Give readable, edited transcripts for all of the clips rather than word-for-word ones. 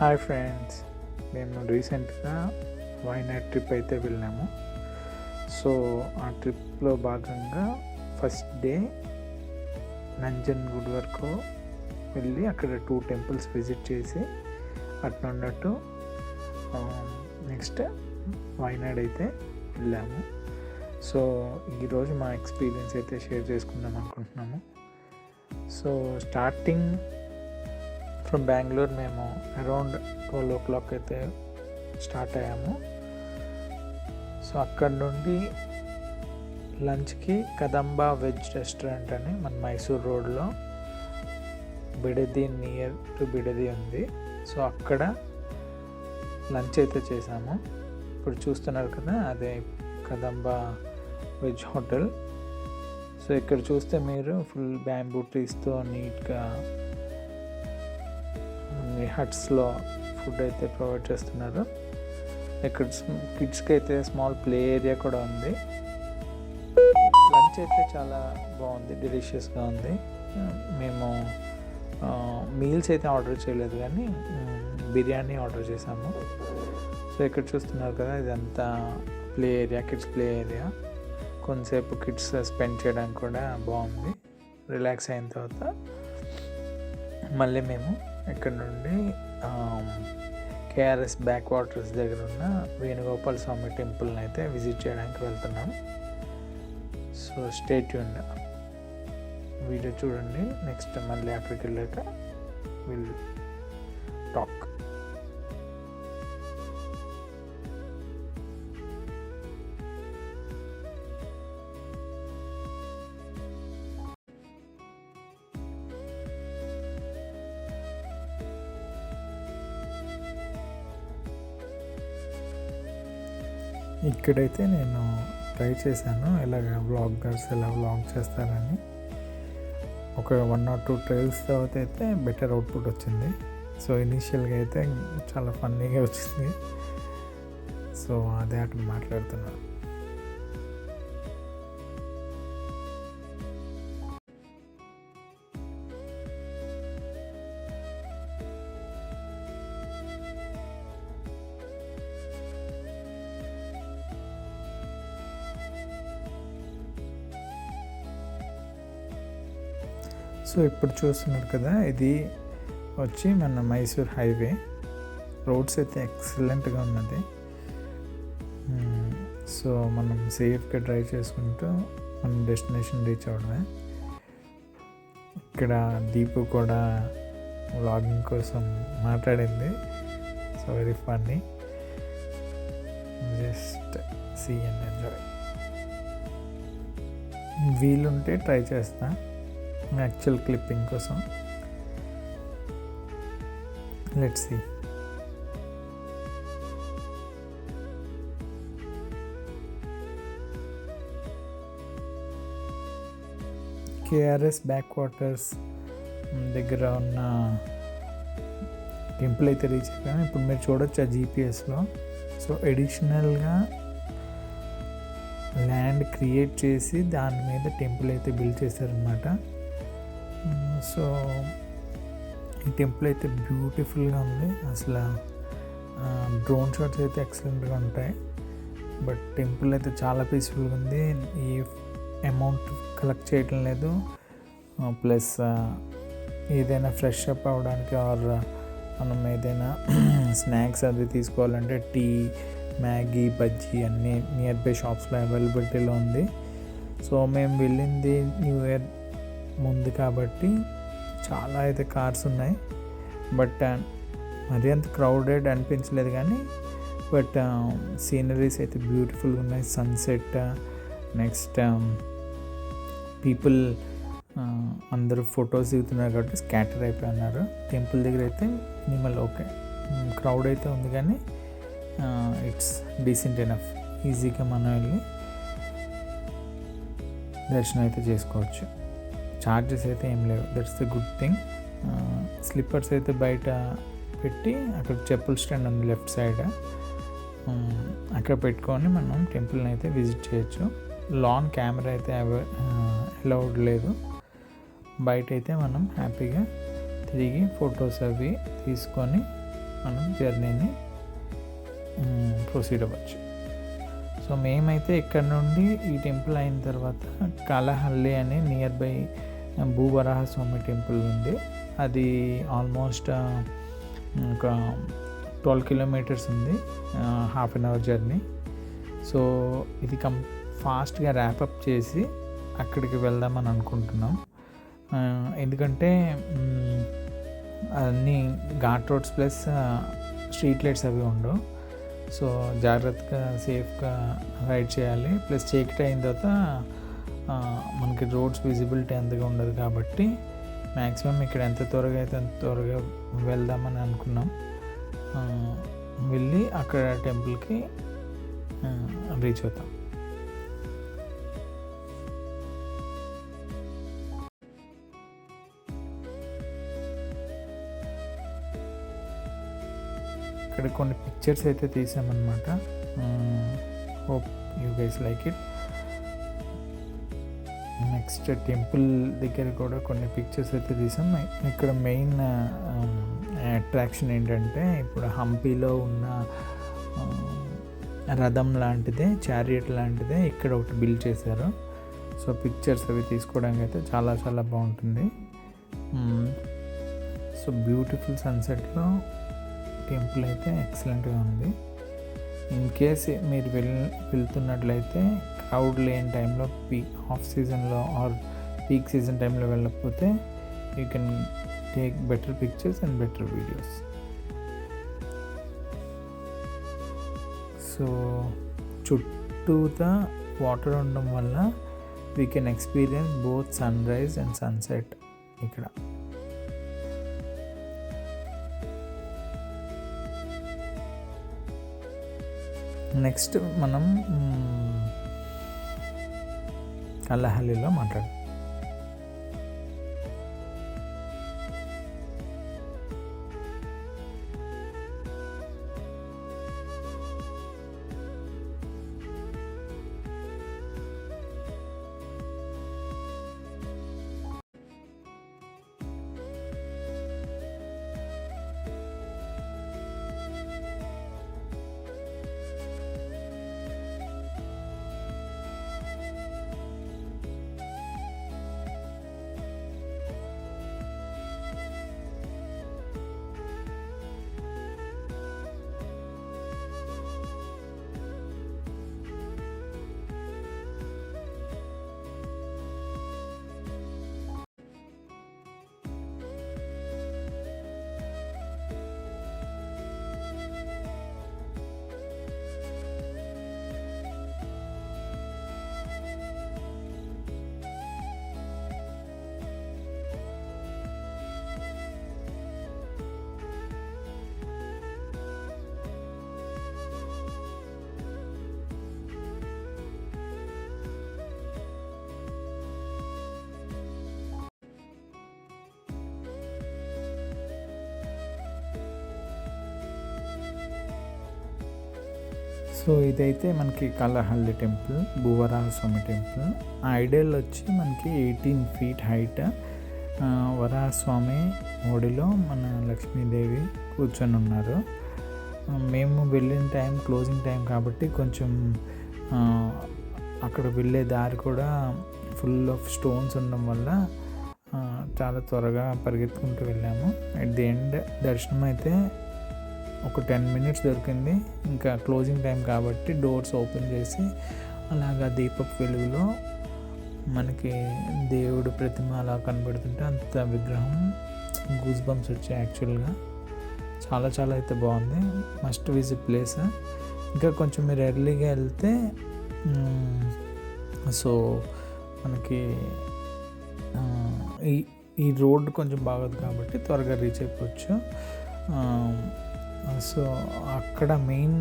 Hi friends, మేము రీసెంట్గా Wayanad trip అయితే వెళ్ళాము. సో ఆ ట్రిప్లో భాగంగా ఫస్ట్ డే నంజన్గూడ్ వరకు వెళ్ళి అక్కడ 2 టెంపుల్స్ విజిట్ చేసి అట్నున్నట్టు నెక్స్ట్ వైనాడ్ అయితే వెళ్ళాము. సో ఈరోజు మా ఎక్స్పీరియన్స్ అయితే షేర్ చేసుకుందాం అనుకుంటున్నాము. సో స్టార్టింగ్ ఫ్రమ్ బెంగళూరు మేము అరౌండ్ 12 o'clock అయితే స్టార్ట్ అయ్యాము. సో అక్కడ నుండి లంచ్కి కదంబా వెజ్ రెస్టారెంట్ అని మన మైసూర్ రోడ్లో బిడది నియర్ టు బిడది ఉంది. సో అక్కడ లంచ్ అయితే చేసాము. ఇప్పుడు చూస్తున్నారు కదా, అదే కదంబా వెజ్ హోటల్. సో ఇక్కడ చూస్తే మీరు ఫుల్ బ్యాంబూ ట్రీస్తో నీట్గా హట్స్లో ఫుడ్ అయితే ప్రొవైడ్ చేస్తున్నారు. ఇక్కడ కిడ్స్కి అయితే స్మాల్ ప్లే ఏరియా కూడా ఉంది. లంచ్ అయితే చాలా బాగుంది, డెలిషియస్గా ఉంది. మేము మీల్స్ అయితే ఆర్డర్ చేయలేదు, కానీ బిర్యానీ ఆర్డర్ చేసాము. సో ఇక్కడ చూస్తున్నారు కదా, ఇదంతా play area, kids play area. కొంతసేపు కిడ్స్ స్పెండ్ చేయడానికి కూడా బాగుంది. రిలాక్స్ అయిన తర్వాత మళ్ళీ మేము ఇక్కడ నుండి కేఆర్ఎస్ బ్యాక్ వాటర్స్ దగ్గర ఉన్న వేణుగోపాల స్వామి టెంపుల్ని అయితే విజిట్ చేయడానికి వెళ్తున్నాం. సో స్టే ట్యూన్డ్, వీడియో చూడండి. నెక్స్ట్ మళ్ళీ అక్కడికి వెళ్ళాక విల్ టాక్. ఇక్కడైతే నేను ట్రై చేశాను ఎలాగ వ్లాగర్స్ ఎలా వ్లాగ్ చేస్తారని. ఒక 1 or 2 ట్రయల్స్ తర్వాత అయితే బెటర్ అవుట్పుట్ వచ్చింది. సో ఇనీషియల్గా అయితే చాలా ఫన్నీగా వచ్చింది. సో అదే అక్కడ మాట్లాడుతున్నాను. సో ఇప్పుడు చూస్తున్నారు కదా, ఇది వచ్చి మన మైసూర్ హైవే. రోడ్స్ అయితే ఎక్సలెంట్గా ఉన్నది. సో మనం సేఫ్గా డ్రైవ్ చేసుకుంటూ మన డెస్టినేషన్ రీచ్ అవ్వడమే. ఇక్కడ దీపు కూడా వ్లాగింగ్ కోసం మాట్లాడింది. So very funny. Just see and enjoy. వీలుంటే ట్రై చేస్తా యాక్చువల్ క్లిప్పింగ్ కోసం. Let's see. KRS back waters దగ్గర ఉన్న టెంపుల్ అయితే రీచ్ అయిపోయాను. ఇప్పుడు మీరు చూడొచ్చు ఆ జీపీఎస్లో. సో ఎడిషనల్గా ల్యాండ్ క్రియేట్ చేసి దాని మీద టెంపుల్ అయితే బిల్డ్ చేశారనమాట. సో ఈ టెంపుల్ అయితే బ్యూటిఫుల్గా ఉంది. అసలు డ్రోన్ షాట్స్ అయితే ఎక్సలెంట్గా ఉంటాయి. బట్ టెంపుల్ అయితే చాలా పీస్ఫుల్గా ఉంది. ఈ అమౌంట్ కలెక్ట్ చేయటం లేదు. ప్లస్ ఏదైనా ఫ్రెష్ అప్ అవ్వడానికి ఆర్ మనం ఏదైనా స్నాక్స్ అది తీసుకోవాలంటే టీ, మ్యాగీ, బజ్జీ అన్నీ నియర్ బై షాప్స్లో అవైలబిలిటీలో ఉంది. సో మేము వెళ్ళింది న్యూ ఇయర్ ముందు కాబట్టి చాలా అయితే కార్స్ ఉన్నాయి. బట్ మరీ అంత క్రౌడెడ్ అనిపించలేదు, కానీ బట్ సీనరీస్ అయితే బ్యూటిఫుల్గా ఉన్నాయి. సన్సెట్, నెక్స్ట్ పీపుల్ అందరూ ఫొటోస్ దిగుతున్నారు కాబట్టి స్కాటర్ అయిపోయి ఉన్నారు. టెంపుల్ దగ్గర అయితే మినిమల్ ఓకే, క్రౌడ్ అయితే ఉంది, కానీ ఇట్స్ డీసెంట్ ఎనఫ్. ఈజీగా మనం వెళ్ళి దర్శనం అయితే చేసుకోవచ్చు. ఛార్జెస్ అయితే ఏం లేవు. That's the good thing. Slippers అయితే బయట పెట్టి అక్కడ చెప్పుల్ స్టాండ్ ఉంది లెఫ్ట్ సైడ్, అక్కడ పెట్టుకొని మనం టెంపుల్ని అయితే విజిట్ చేయొచ్చు. లాన్ కెమెరా అయితే అలౌడ్ లేదు. బయట అయితే మనం హ్యాపీగా తిరిగి ఫొటోస్ అవి తీసుకొని మనం జర్నీని ప్రొసీడ్ అవ్వచ్చు. సో మేమైతే ఇక్కడ నుండి ఈ టెంపుల్ అయిన తర్వాత కాలహల్లి అని near by Bhuvaraha Swamy temple ఉంది. అది ఆల్మోస్ట్ ఒక 12 కిలోమీటర్స్ ఉంది, half an hour journey. So ఇది ఫాస్ట్గా ర్యాపప్ చేసి అక్కడికి వెళ్దామని అనుకుంటున్నాం. ఎందుకంటే అన్నీ ghat roads plus street lights అవి ఉండవు. సో జాగ్రత్తగా సేఫ్గా రైడ్ చేయాలి. ప్లస్ చీకటి అయిన తర్వాత మనకి రోడ్స్ విజిబిలిటీ అంతగా ఉండదు కాబట్టి మ్యాక్సిమం ఇక్కడ ఎంత త్వరగా అయితే అంత త్వరగా వెళ్దామని అనుకున్నాం. వెళ్ళి అక్కడ టెంపుల్కి రీచ్ అవుతాం. ఇక్కడ కొన్ని పిక్చర్స్ అయితే తీసామన్నమాట. Hope you guys like it. Next temple దగ్గర కూడా కొన్ని పిక్చర్స్ అయితే తీసాం. ఇక్కడ మెయిన్ అట్రాక్షన్ ఏంటంటే ఇప్పుడు హంపీలో ఉన్న రథం లాంటిదే, చారియట్ లాంటిదే ఇక్కడ ఒకటి బిల్డ్ చేశారు. సో పిక్చర్స్ అవి తీసుకోవడానికి అయితే చాలా చాలా బాగుంటుంది. సో బ్యూటిఫుల్ సన్సెట్లో టెంపుల్ అయితే ఎక్సలెంట్గా ఉంది. ఇన్ కేస్ మీరు వెళ్తున్నట్లయితే క్రౌడ్ లేని టైంలో, ఆఫ్ సీజన్లో ఆర్ పీక్ సీజన్ టైంలో వెళ్ళకపోతే you can take better pictures and better videos. So చుట్టూతా వాటర్ ఉండడం వల్ల we can experience both sunrise and sunset ఇక్కడ. నెక్స్ట్ మనం కాలహల్లిలో మాట్లాడదాం. సో ఇదైతే మనకి Kalahalli temple, Bhuvaraha Swamy temple. Idol వచ్చి మనకి 18 feet హైట్. వరాహస్వామి ఒడిలో మన లక్ష్మీదేవి కూర్చొని ఉన్నారు. మేము వెళ్ళిన టైం క్లోజింగ్ టైం కాబట్టి కొంచెం అక్కడ వెళ్ళే దారి కూడా ఫుల్ ఆఫ్ స్టోన్స్ ఉండడం వల్ల చాలా త్వరగా పరిగెత్తుకుంటూ వెళ్ళాము. అట్ ది ఎండ్ దర్శనం అయితే ఒక 10 minutes దొరికింది. ఇంకా క్లోజింగ్ టైం కాబట్టి డోర్స్ ఓపెన్ చేసి అలాగా దీపపు వెలుగులో మనకి దేవుడు ప్రతిమ అలా కనబడుతుంటే అంత విగ్రహం గూస్ బంప్స్ వచ్చాయి. యాక్చువల్గా చాలా చాలా అయితే బాగుంది. Must visit place. ఇంకా కొంచెం మీరు ఎర్లీగా వెళ్తే సో మనకి ఈ రోడ్ కొంచెం బాగోదు కాబట్టి త్వరగా రీచ్ అయిపోవచ్చు. సో అక్కడ మెయిన్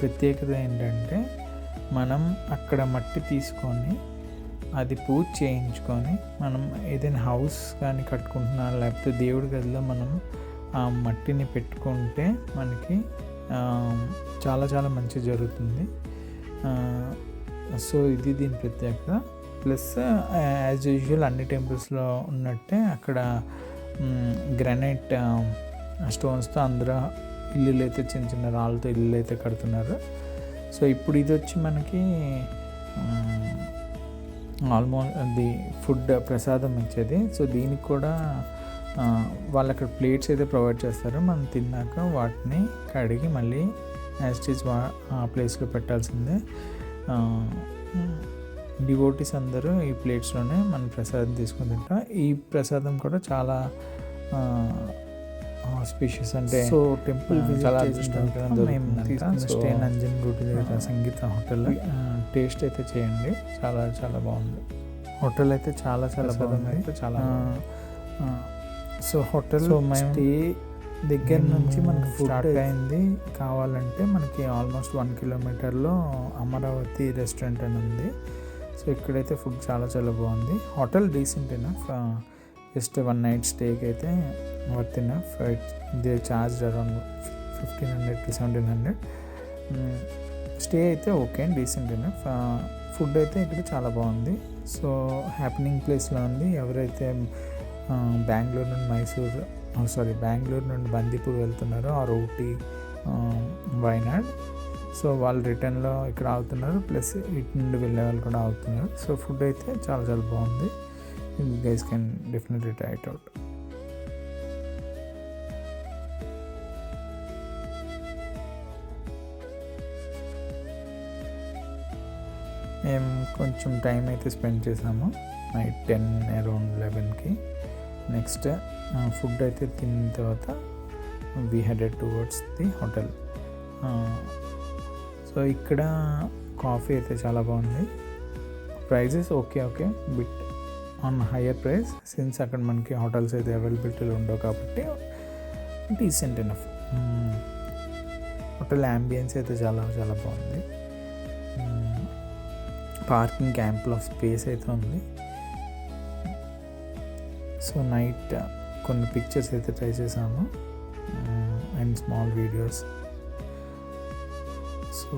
ప్రత్యేకత ఏంటంటే మనం అక్కడ మట్టి తీసుకొని అది పూజ చేయించుకొని మనం ఏదైనా హౌస్ కానీ కట్టుకుంటున్నా లేకపోతే దేవుడి గదిలో మనం ఆ మట్టిని పెట్టుకుంటే మనకి చాలా చాలా మంచి జరుగుతుంది. సో ఇది దీని ప్రత్యేకత. ప్లస్ యాజ్ యూజువల్ అన్ని టెంపుల్స్లో ఉన్నట్టే అక్కడ గ్రానైట్ స్టోన్స్తో అందరూ ఇల్లులు అయితే చిన్న చిన్న రాళ్ళతో ఇల్లు అయితే కడుతున్నారు. సో ఇప్పుడు ఇది వచ్చి మనకి ఆల్మోస్ట్ అది ఫుడ్ ప్రసాదం ఇచ్చేది. సో దీనికి కూడా వాళ్ళు అక్కడ ప్లేట్స్ అయితే ప్రొవైడ్ చేస్తారు. మనం తిన్నాక వాటిని కడిగి మళ్ళీ యాజ్ ఇట్ ఈజ్ ఆ ప్లేస్లో పెట్టాల్సిందే. డివోటీస్ అందరూ ఈ ప్లేట్స్లోనే మనం ప్రసాదం తీసుకుని తింటాం. ఈ ప్రసాదం కూడా చాలా ఆస్పిషియస్, అంటే సో టెంపుల్ చాలా స్టే నంజన్గూడ్ దగ్గర సంగీత హోటల్ టేస్ట్ అయితే చేయండి, చాలా చాలా బాగుంది. హోటల్ అయితే చాలా చాలా బాగుంది, అయితే చాలా. సో హోటల్ స్టే దగ్గర నుంచి మనకి స్టార్ట్ అయింది. కావాలంటే మనకి ఆల్మోస్ట్ 1 కిలోమీటర్లో అమరావతి రెస్టారెంట్ అని ఉంది. సో ఇక్కడైతే ఫుడ్ చాలా చాలా బాగుంది. Hotel decent enough, just 1 night స్టేకి అయితే worth enough. They charge around 1500 to 1700. Stay అయితే ఓకే, డీసెంట్ ఎనఫ్. ఫుడ్ అయితే ఇక్కడ చాలా బాగుంది. సో హ్యాపెనింగ్ ప్లేస్లో ఉంది. ఎవరైతే బెంగళూరు నుండి బెంగళూరు నుండి బందీపూర్ వెళ్తున్నారో ఆర్ ఊటీ, వైనాడ్, సో వాళ్ళు రిటర్న్లో ఇక్కడ ఆగుతున్నారు, ప్లస్ ఇటు నుండి వెళ్ళే వాళ్ళు కూడా ఆగుతున్నారు. సో ఫుడ్ అయితే చాలా చాలా బాగుంది. You guys can definitely try it out. మేము కొంచెం టైం అయితే స్పెండ్ చేసాము, నైట్ 10 అరౌండ్ 11కి. నెక్స్ట్ ఫుడ్ అయితే తిన్న తర్వాత we headed towards the hotel. So ఇక్కడ కాఫీ అయితే చాలా బాగుంది. Prices okay bit on higher price, since అక్కడ మనకి హోటల్స్ అయితే అవైలబిలిటీలో ఉండవు కాబట్టి డీసెంట్ ఎనఫ్. హోటల్ యాంబియన్స్ అయితే చాలా చాలా బాగుంది. పార్కింగ్ యాంపుల్ ఆఫ్ స్పేస్ అయితే ఉంది. సో నైట్ కొన్ని పిక్చర్స్ అయితే ట్రై చేసాము అండ్ స్మాల్ వీడియోస్. సో